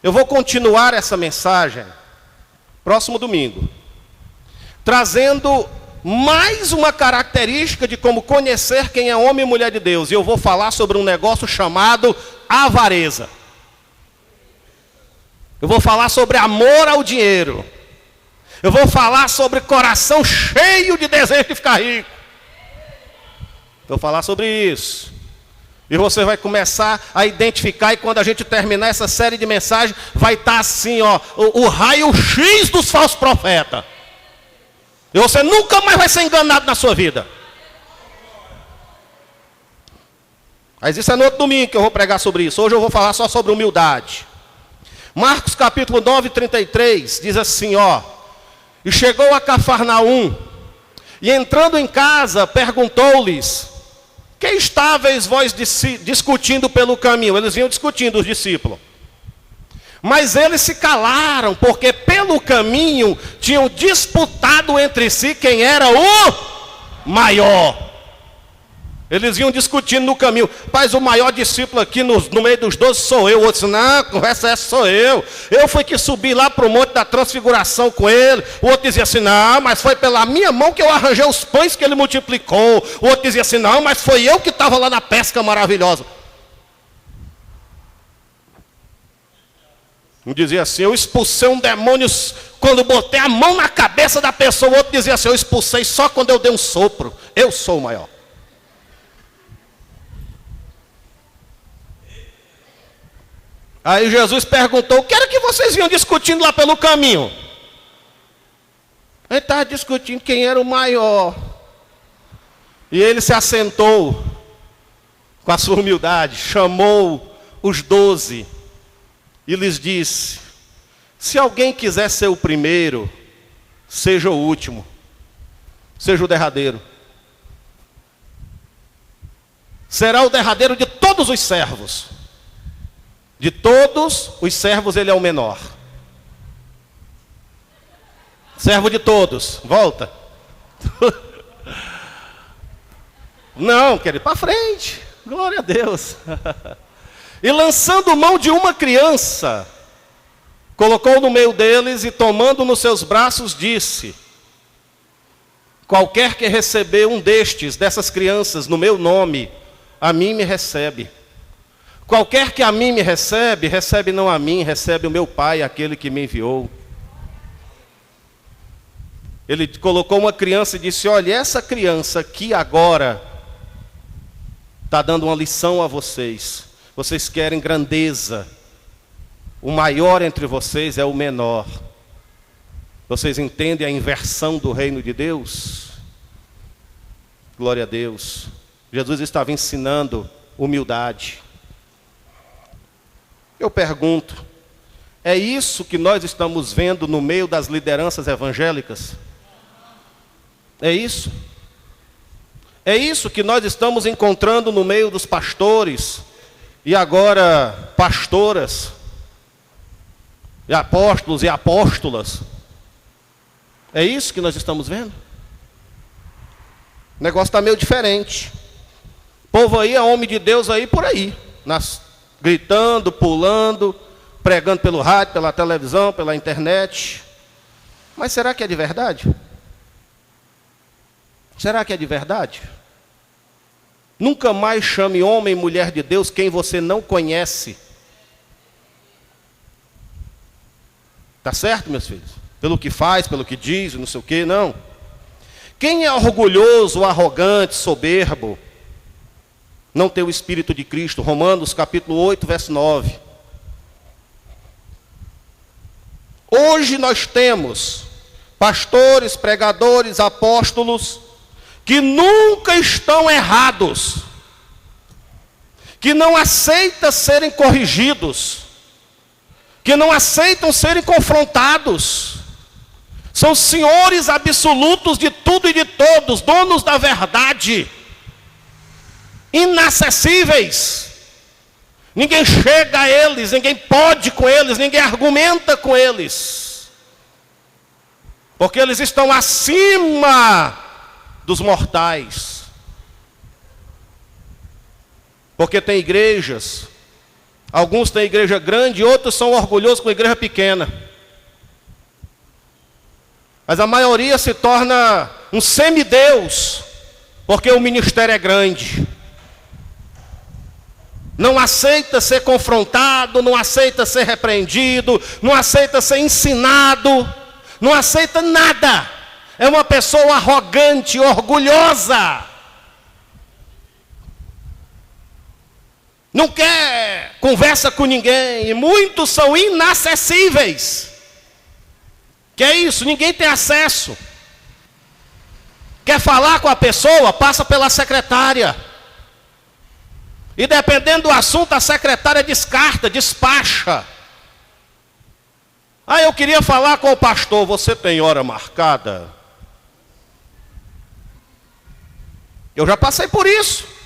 Eu vou continuar essa mensagem próximo domingo, trazendo mais uma característica de como conhecer quem é homem e mulher de Deus. E eu vou falar sobre um negócio chamado avareza. Eu vou falar sobre amor ao dinheiro. Eu vou falar sobre coração cheio de desejo de ficar rico. Vou falar sobre isso. E você vai começar a identificar, e quando a gente terminar essa série de mensagens, vai estar assim, ó, o raio-x dos falsos profetas. E você nunca mais vai ser enganado na sua vida. Mas isso é no outro domingo que eu vou pregar sobre isso. Hoje eu vou falar só sobre humildade. Marcos capítulo 9, 33, diz assim, ó. E chegou a Cafarnaum, e entrando em casa, perguntou-lhes: que estáveis vós discutindo pelo caminho? Eles vinham discutindo, os discípulos. Mas eles se calaram, porque pelo caminho tinham disputado entre si quem era o maior. Eles iam discutindo no caminho. Mas o maior discípulo aqui no meio dos 12 sou eu. O outro disse, não, conversa essa sou eu. Eu fui que subi lá para o Monte da Transfiguração com ele. O outro dizia assim, não, mas foi pela minha mão que eu arranjei os pães que ele multiplicou. O outro dizia assim, não, mas foi eu que estava lá na pesca maravilhosa. Um dizia assim, eu expulsei um demônio quando botei a mão na cabeça da pessoa. O outro dizia assim, eu expulsei só quando eu dei um sopro. Eu sou o maior. Aí Jesus perguntou, o que era que vocês vinham discutindo lá pelo caminho? Ele estava discutindo quem era o maior. E ele se assentou com a sua humildade, chamou os 12 e lhes disse, se alguém quiser ser o primeiro, seja o último, seja o derradeiro. Será o derradeiro de todos os servos. De todos os servos ele é o menor. Servo de todos. Volta. Não, querido, para frente. Glória a Deus. E lançando mão de uma criança, colocou no meio deles e tomando nos seus braços disse, qualquer que receber um dessas crianças no meu nome, a mim me recebe. Qualquer que a mim me recebe, recebe não a mim, recebe o meu Pai, aquele que me enviou. Ele colocou uma criança e disse, olha, essa criança aqui agora está dando uma lição a vocês. Vocês querem grandeza. O maior entre vocês é o menor. Vocês entendem a inversão do reino de Deus? Glória a Deus. Jesus estava ensinando humildade. Eu pergunto, é isso que nós estamos vendo no meio das lideranças evangélicas? É isso? É isso que nós estamos encontrando no meio dos pastores e agora pastoras, e apóstolos e apóstolas? É isso que nós estamos vendo? O negócio está meio diferente. O povo aí é homem de Deus aí por aí, gritando, pulando, pregando pelo rádio, pela televisão, pela internet. Mas será que é de verdade? Será que é de verdade? Nunca mais chame homem e mulher de Deus quem você não conhece. Tá certo, meus filhos? Pelo que faz, pelo que diz, não sei o quê, não. Quem é orgulhoso, arrogante, soberbo, não tem o Espírito de Cristo. Romanos capítulo 8, verso 9. Hoje nós temos pastores, pregadores, apóstolos, que nunca estão errados, que não aceitam serem corrigidos, que não aceitam serem confrontados. São senhores absolutos de tudo e de todos, donos da verdade, inacessíveis. Ninguém chega a eles, ninguém pode com eles, ninguém argumenta com eles, porque eles estão acima dos mortais. Porque tem igrejas, alguns têm igreja grande, outros são orgulhosos com igreja pequena. Mas a maioria se torna um semideus, porque o ministério é grande. Não aceita ser confrontado, não aceita ser repreendido, não aceita ser ensinado, não aceita nada. É uma pessoa arrogante, orgulhosa. não quer conversa com ninguém, e muitos são inacessíveis. Que é isso? Ninguém tem acesso. Quer falar com a pessoa? Passa pela secretária. E dependendo do assunto, a secretária descarta, despacha. Ah, eu queria falar com o pastor. Você tem hora marcada? Eu já passei por isso.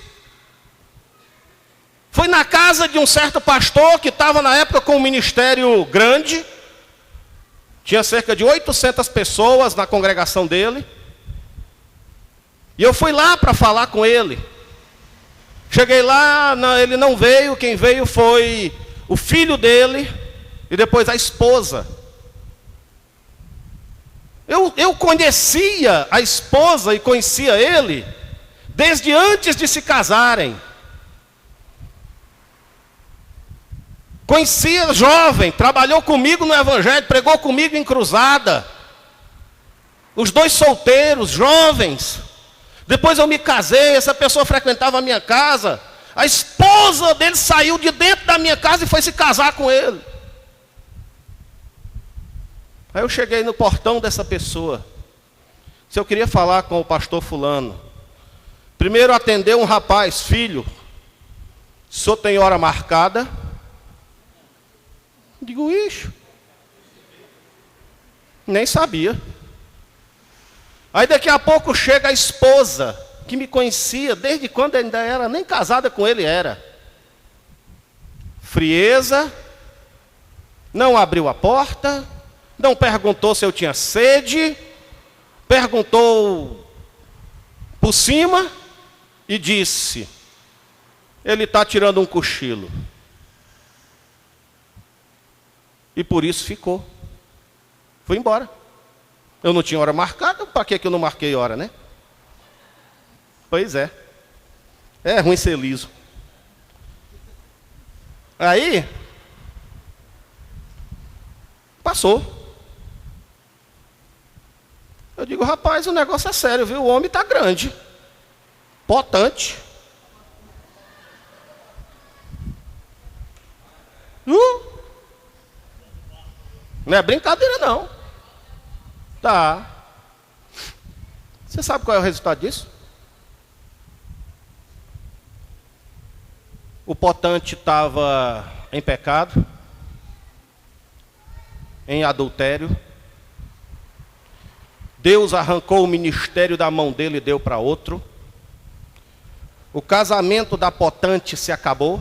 Fui na casa de um certo pastor que estava na época com um ministério grande. Tinha cerca de 800 pessoas na congregação dele. E eu fui lá para falar com ele. Cheguei lá, ele não veio. Quem veio foi o filho dele e depois a esposa. Eu conhecia a esposa e conhecia ele desde antes de se casarem. Conhecia jovem, trabalhou comigo no evangelho, pregou comigo em cruzada. Os dois solteiros, jovens. Depois eu me casei, essa pessoa frequentava a minha casa. A esposa dele saiu de dentro da minha casa e foi se casar com ele. Aí eu cheguei no portão dessa pessoa. Se eu queria falar com o pastor fulano. Primeiro atendeu um rapaz, filho. O senhor tem hora marcada? Digo, ixi. Nem sabia. Aí daqui a pouco chega a esposa, que me conhecia desde quando ainda era, nem casada com ele era. Frieza, não abriu a porta, não perguntou se eu tinha sede, perguntou por cima e disse, ele está tirando um cochilo. E por isso ficou. Fui embora. Eu não tinha hora marcada, para que eu não marquei hora, né? Pois é. É ruim ser liso. Aí, passou. Eu digo, rapaz, o negócio é sério, viu? O homem está grande. Potente. Não é brincadeira, não. Tá. Você sabe qual é o resultado disso? O potente estava em pecado, em adultério. Deus arrancou o ministério da mão dele e deu para outro. O casamento da potente se acabou.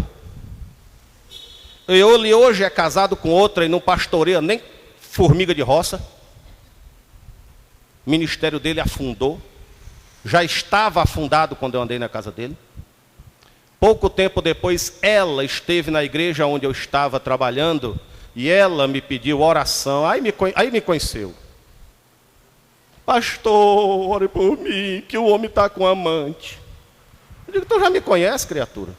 Ele hoje é casado com outra e não pastoreia nem formiga de roça. O ministério dele afundou. Já estava afundado quando eu andei na casa dele. Pouco tempo depois, ela esteve na igreja onde eu estava trabalhando e ela me pediu oração. Aí me conheceu. Pastor, ore por mim, que o homem está com amante. Eu digo, tu já me conhece, criatura?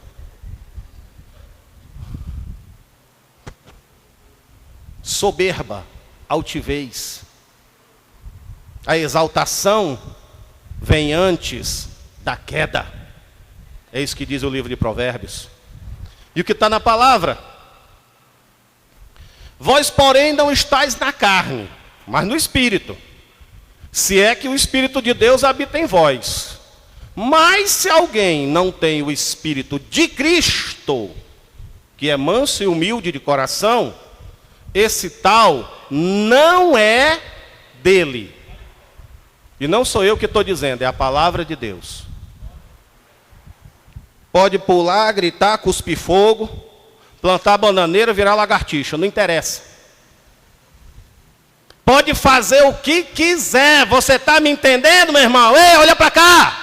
Soberba, altivez. A exaltação vem antes da queda. É isso que diz o livro de Provérbios. E o que está na palavra? Vós, porém, não estáis na carne, mas no Espírito. Se é que o Espírito de Deus habita em vós. Mas se alguém não tem o Espírito de Cristo, que é manso e humilde de coração, esse tal não é dele. E não sou eu que estou dizendo, é a palavra de Deus. Pode pular, gritar, cuspir fogo, plantar bananeira, virar lagartixa, não interessa. Pode fazer o que quiser, você está me entendendo, meu irmão? Ei, olha para cá!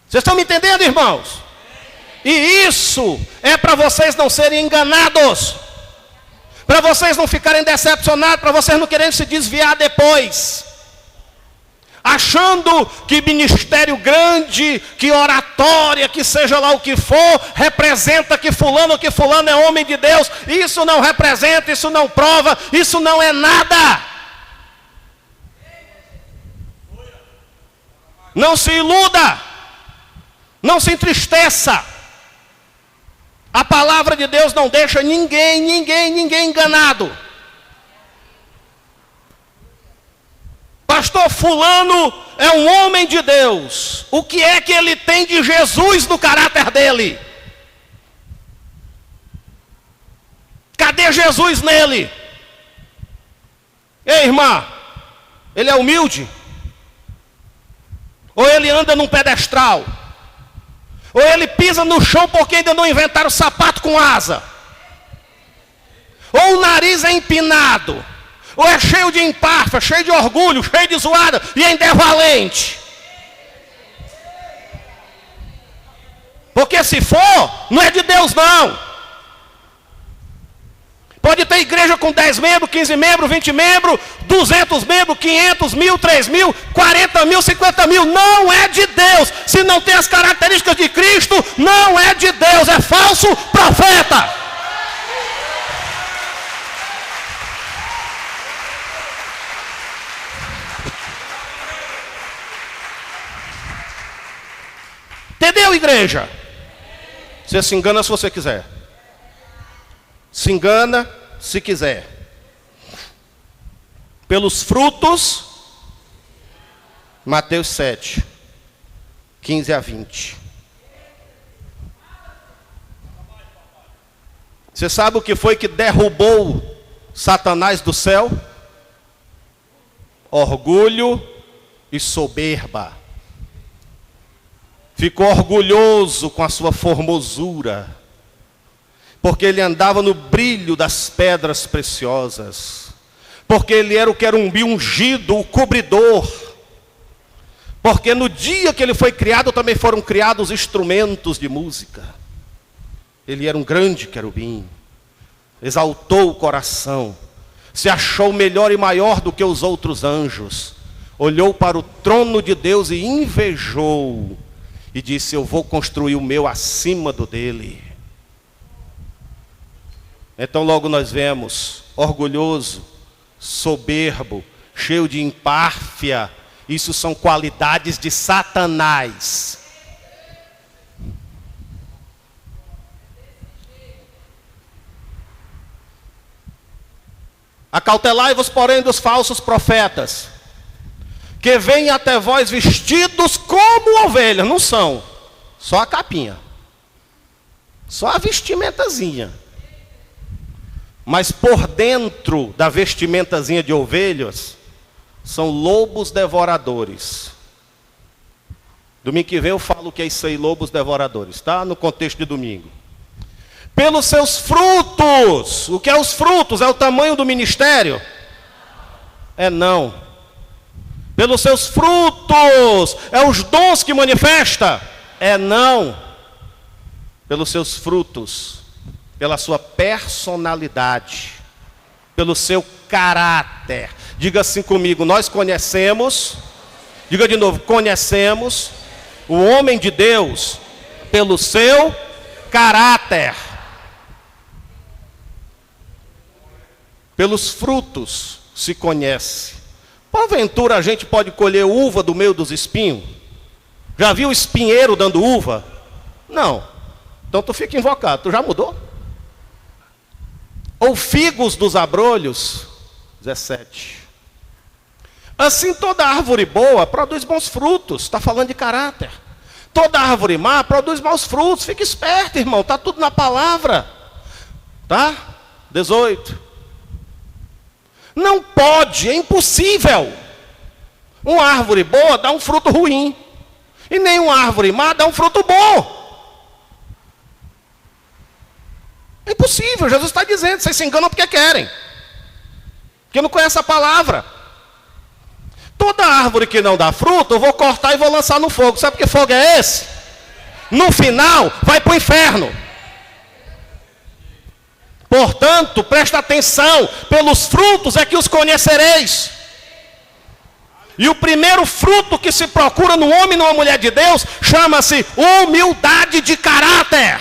Vocês estão me entendendo, irmãos? E isso é para vocês não serem enganados. Para vocês não ficarem decepcionados, para vocês não quererem se desviar depois. achando que ministério grande, que oratória, que seja lá o que for, representa que fulano é homem de Deus. Isso não representa, isso não prova, isso não é nada. Não se iluda, não se entristeça. A palavra de Deus não deixa ninguém enganado. Pastor fulano é um homem de Deus. O que é que ele tem de Jesus no caráter dele? Cadê Jesus nele? Ei, irmã, ele é humilde? Ou ele anda num pedestral? Ou ele pisa no chão porque ainda não inventaram sapato com asa? Ou o nariz é empinado? Ou é cheio de empáfia, cheio de orgulho, cheio de zoada e ainda é valente? Porque se for, não é de Deus não. Pode ter igreja com 10 membros, 15 membros, 20 membros, 200 membros, 500 mil, 3 mil, 40 mil, 50 mil. Não é de Deus. Se não tem as características de Cristo, não é de Deus. É falso profeta. Entendeu, igreja? Você se engana se você quiser. Se engana se quiser. Pelos frutos, Mateus 7, 15 a 20. Você sabe o que foi que derrubou Satanás do céu? Orgulho e soberba. Ficou orgulhoso com a sua formosura, porque ele andava no brilho das pedras preciosas, porque ele era o querumbi ungido, o cobridor, porque no dia que ele foi criado também foram criados instrumentos de música. Ele era um grande querubim, exaltou o coração, se achou melhor e maior do que os outros anjos, olhou para o trono de Deus e invejou, e disse: eu vou construir o meu acima do dele. Então logo nós vemos orgulhoso, soberbo, cheio de empáfia. Isso são qualidades de Satanás. Acautelai-vos, porém, dos falsos profetas, que vêm até vós vestidos como ovelhas. Não são, só a capinha, só a vestimentazinha. Mas por dentro da vestimentazinha de ovelhas, são lobos devoradores. Domingo que vem eu falo o que é isso aí, lobos devoradores, tá? No contexto de domingo. Pelos seus frutos. O que é os frutos? É o tamanho do ministério? É não. Pelos seus frutos. É os dons que manifesta? É não. Pelos seus frutos. Pela sua personalidade, pelo seu caráter. Diga assim comigo: nós conhecemos, diga de novo, conhecemos o homem de Deus pelo seu caráter. Pelos frutos se conhece. Porventura a gente pode colher uva do meio dos espinhos? Já viu espinheiro dando uva? Não. Então tu fica invocado, tu já mudou? Ou figos dos abrolhos? 17. Assim toda árvore boa produz bons frutos. Está falando de caráter. Toda árvore má produz maus frutos. Fica esperto, irmão. Está tudo na palavra. Tá? 18. Não pode, é impossível. Uma árvore boa dá um fruto ruim. E nem uma árvore má dá um fruto bom. É impossível, Jesus está dizendo, vocês se enganam porque querem. Porque não conhecem a palavra. Toda árvore que não dá fruto, eu vou cortar e vou lançar no fogo. Sabe que fogo é esse? No final, vai para o inferno. Portanto, presta atenção, pelos frutos é que os conhecereis. E o primeiro fruto que se procura no homem e numa mulher de Deus chama-se humildade de caráter.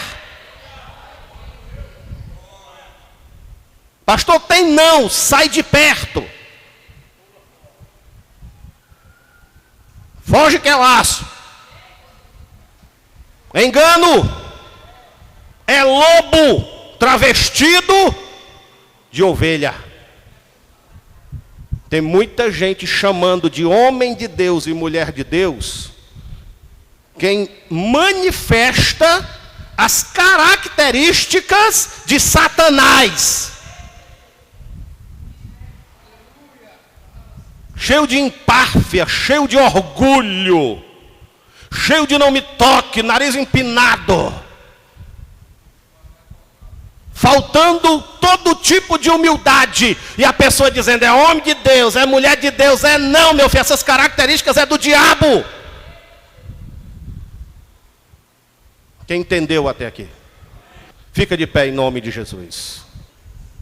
Pastor, tem não, sai de perto. Foge que é laço. Engano é lobo travestido de ovelha. Tem muita gente chamando de homem de Deus e mulher de Deus quem manifesta as características de Satanás. Cheio de empáfia, cheio de orgulho, cheio de não me toque, nariz empinado, faltando todo tipo de humildade, e a pessoa dizendo, é homem de Deus, é mulher de Deus, é não, meu filho, essas características é do diabo. Quem entendeu até aqui? Fica de pé em nome de Jesus.